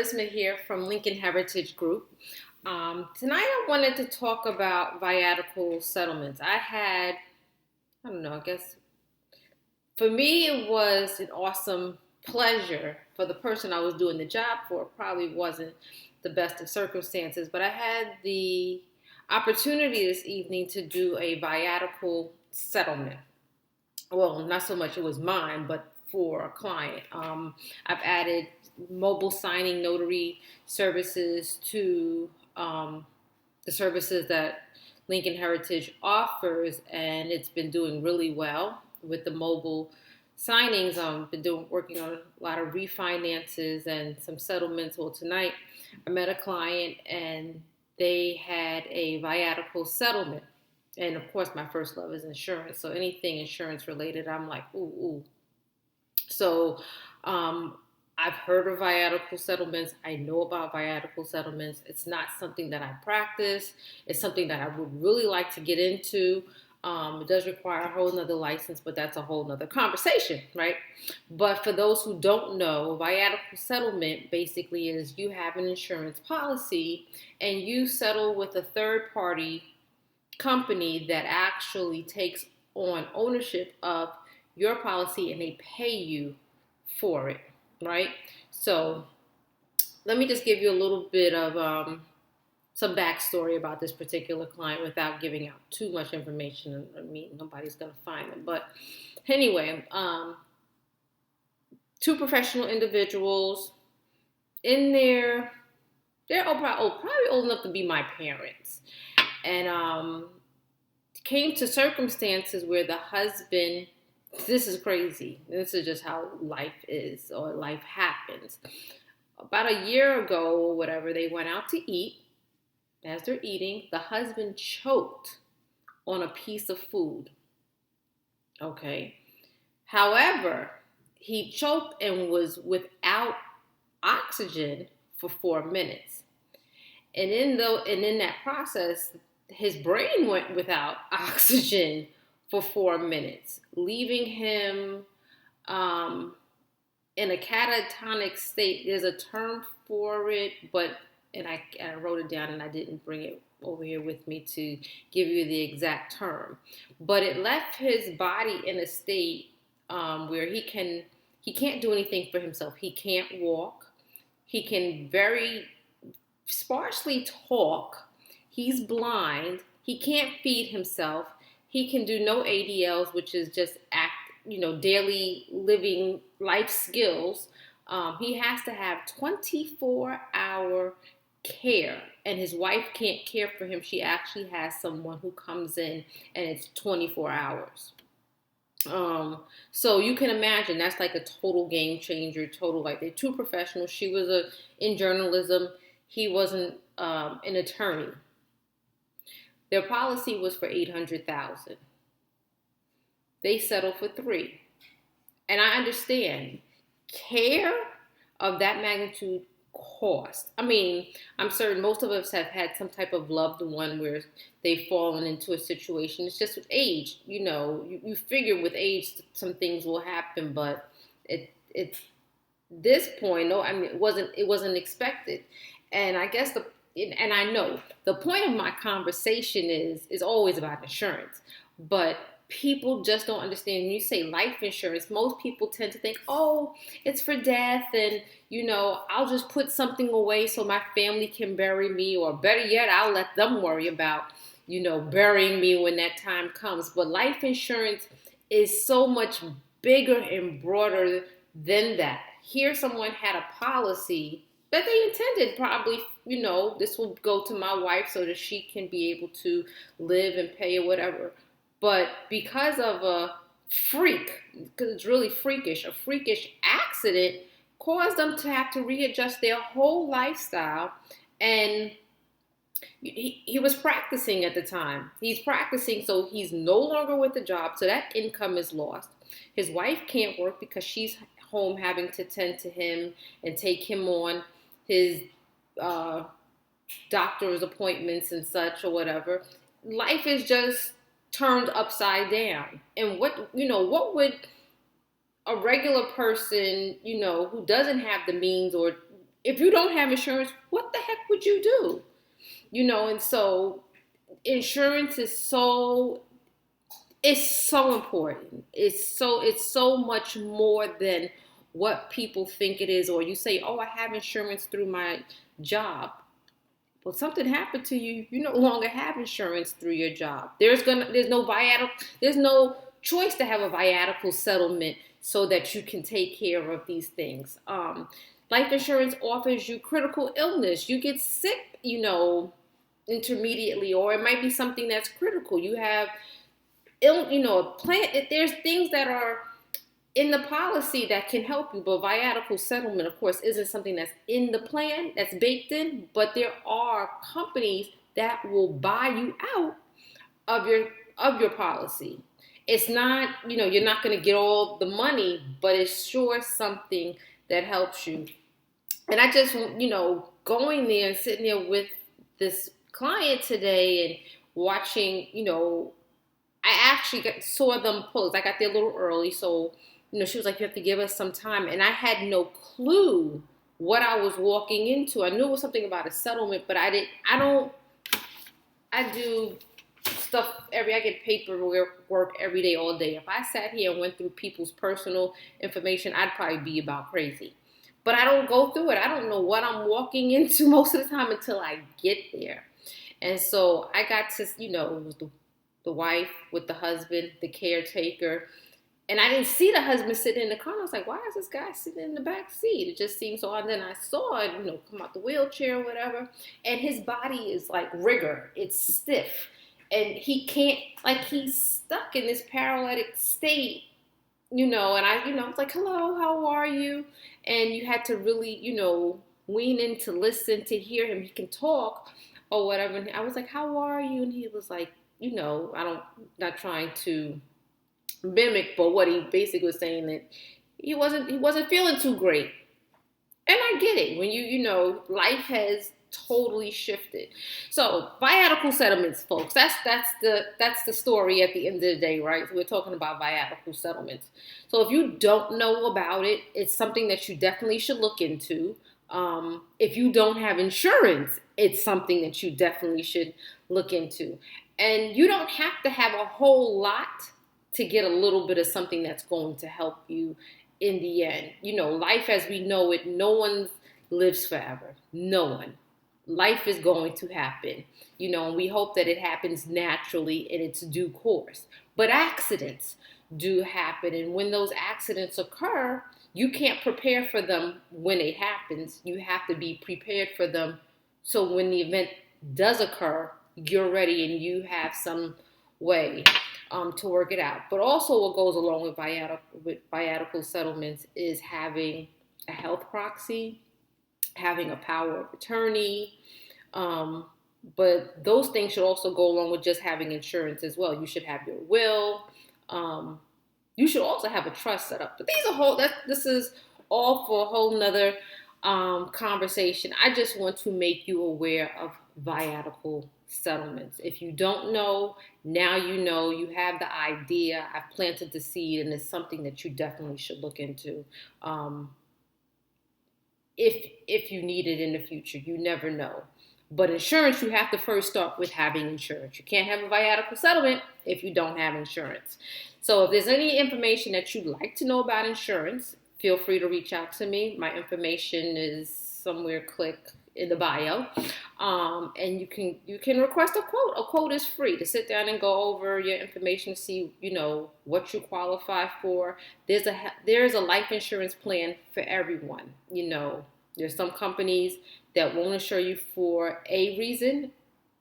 Charisma here from Lincoln Heritage Group. Tonight I wanted to talk about Viatical Settlements. I don't know, I guess for me it was an awesome pleasure. For the person I was doing the job for, it probably wasn't the best of circumstances, but I had the opportunity this evening to do a Viatical settlement. Well, not so much it was mine, but for a client. I've added mobile signing notary services to the services that Lincoln Heritage offers, and it's been doing really well with the mobile signings. I've been working on a lot of refinances and some settlements. Well, tonight I met a client and they had a viatical settlement. And of course, my first love is insurance. So anything insurance related, I'm like, ooh, ooh. So I've heard of viatical settlements. I know about viatical settlements. It's not something that I practice. It's something that I would really like to get into. It does require a whole nother license, but that's a whole nother conversation, right? But for those who don't know, viatical settlement basically is you have an insurance policy and you settle with a third party company that actually takes on ownership of your policy and they pay you for it, right? So let me just give you a little bit of some backstory about this particular client without giving out too much information. I mean, nobody's going to find them. But anyway, two professional individuals in there. They're probably old enough to be my parents. And came to circumstances where the husband, this is crazy. This is just how life is or life happens. About a year ago or whatever, they went out to eat. As they're eating, the husband choked on a piece of food. Okay. However, he choked and was without oxygen for 4 minutes. And in that process, his brain went without oxygen for 4 minutes, leaving him in a catatonic state. There's a term for it, and I wrote it down and I didn't bring it over here with me to give you the exact term. But it left his body in a state where he can't do anything for himself. He can't walk. He can very sparsely talk. He's blind. He can't feed himself. He can do no ADLs, which is just daily living life skills. He has to have 24-hour care, and his wife can't care for him. She actually has someone who comes in, and it's 24 hours. So you can imagine that's like a total game changer. They're two professionals. She was in journalism. He wasn't an attorney. Their policy was for $800,000. They settled for $3 million. And I understand care of that magnitude cost. I mean, I'm certain most of us have had some type of loved one where they've fallen into a situation. It's just with age, you figure with age some things will happen, but it's this point, no, I mean, it wasn't expected. And I guess and I know the point of my conversation is always about insurance, but people just don't understand. When you say life insurance, most people tend to think, oh, it's for death, and I'll just put something away so my family can bury me, or better yet, I'll let them worry about burying me when that time comes. But life insurance is so much bigger and broader than that. Here someone had a policy that they intended probably, this will go to my wife so that she can be able to live and pay or whatever. But because of a freak, because it's really freakish, a freakish accident caused them to have to readjust their whole lifestyle. And he was practicing at the time. He's practicing, so he's no longer with the job, so that income is lost. His wife can't work because she's home having to tend to him and take him on his doctor's appointments and such or whatever. Life is just turned upside down. And what would a regular person, who doesn't have the means or if you don't have insurance, what the heck would you do? And so insurance is it's so important. It's so much more than what people think it is. Or you say, oh, I have insurance through my job. Well, something happened to you, you no longer have insurance through your job. There's no choice to have a viatical settlement so that you can take care of these things. Life insurance offers you critical illness. You get sick, intermediately, or it might be something that's critical. You have there's things that are in the policy that can help you, but viatical settlement, of course, isn't something that's in the plan, that's baked in, but there are companies that will buy you out of your policy. It's not, you're not going to get all the money, but it's sure something that helps you. And I just, going there and sitting there with this client today and watching, I actually saw them close. I got there a little early, so she was like, you have to give us some time. And I had no clue what I was walking into. I knew it was something about a settlement, but I do stuff I get paperwork every day, all day. If I sat here and went through people's personal information, I'd probably be about crazy. But I don't go through it. I don't know what I'm walking into most of the time until I get there. And so I got to, it was the wife with the husband, the caretaker. And I didn't see the husband sitting in the car. I was like, why is this guy sitting in the back seat? It just seemed so odd. And then I saw it, come out the wheelchair or whatever. And his body is like rigor. It's stiff. And he can't, he's stuck in this paralytic state, and I was like, hello, how are you? And you had to really, wean in to listen, to hear him. He can talk or whatever. And I was like, how are you? And he was like, not trying to mimic, but what he basically was saying that he wasn't feeling too great. And I get it. When life has totally shifted. So viatical settlements, folks, that's the story at the end of the day, right? So we're talking about viatical settlements. So if you don't know about it, it's something that you definitely should look into. If you don't have insurance, it's something that you definitely should look into. And you don't have to have a whole lot to get a little bit of something that's going to help you in the end. Life as we know it, no one lives forever. No one. Life is going to happen, and we hope that it happens naturally in its due course. But accidents do happen. And when those accidents occur, you can't prepare for them when it happens. You have to be prepared for them. So when the event does occur, you're ready and you have some way to work it out. But also what goes along with viatical settlements is having a health proxy, having a power of attorney. But those things should also go along with just having insurance as well. You should have your will. You should also have a trust set up. But this is all for a whole nother conversation. I just want to make you aware of viatical settlements. If you don't know, now you know. You have the idea. I've planted the seed, and it's something that you definitely should look into. If you need it in the future, you never know. But insurance, you have to first start with having insurance. You can't have a viatical settlement if you don't have insurance. So if there's any information that you'd like to know about insurance, feel free to reach out to me. My information is somewhere, click in the bio. And you can request a quote. A quote is free to sit down and go over your information to see, what you qualify for. There's a life insurance plan for everyone. There's some companies that won't insure you for a reason,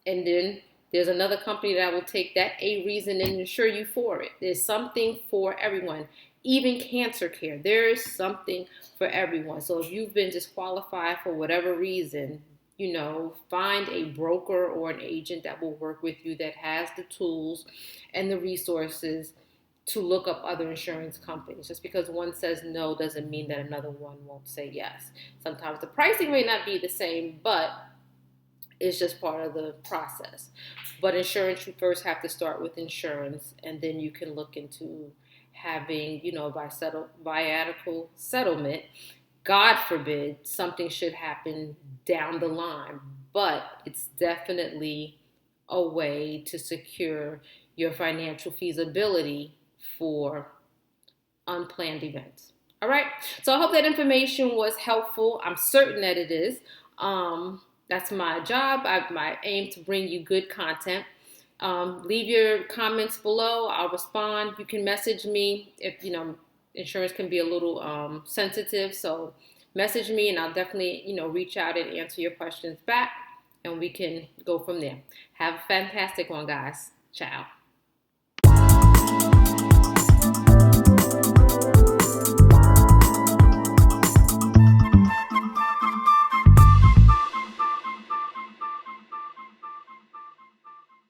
and then there's another company that will take that a reason and insure you for it. There's something for everyone. Even cancer care, there is something for everyone. So if you've been disqualified for whatever reason, find a broker or an agent that will work with you, that has the tools and the resources to look up other insurance companies. Just because one says no doesn't mean that another one won't say yes. Sometimes the pricing may not be the same, but it's just part of the process. But insurance, you first have to start with insurance, and then you can look into having, viatical settlement. God forbid, something should happen down the line. But it's definitely a way to secure your financial feasibility for unplanned events. All right. So I hope that information was helpful. I'm certain that it is. That's my job. My aim to bring you good content. Leave your comments below. I'll respond. You can message me if insurance can be a little sensitive. So message me, and I'll definitely reach out and answer your questions back, and we can go from there. Have a fantastic one, guys. Ciao.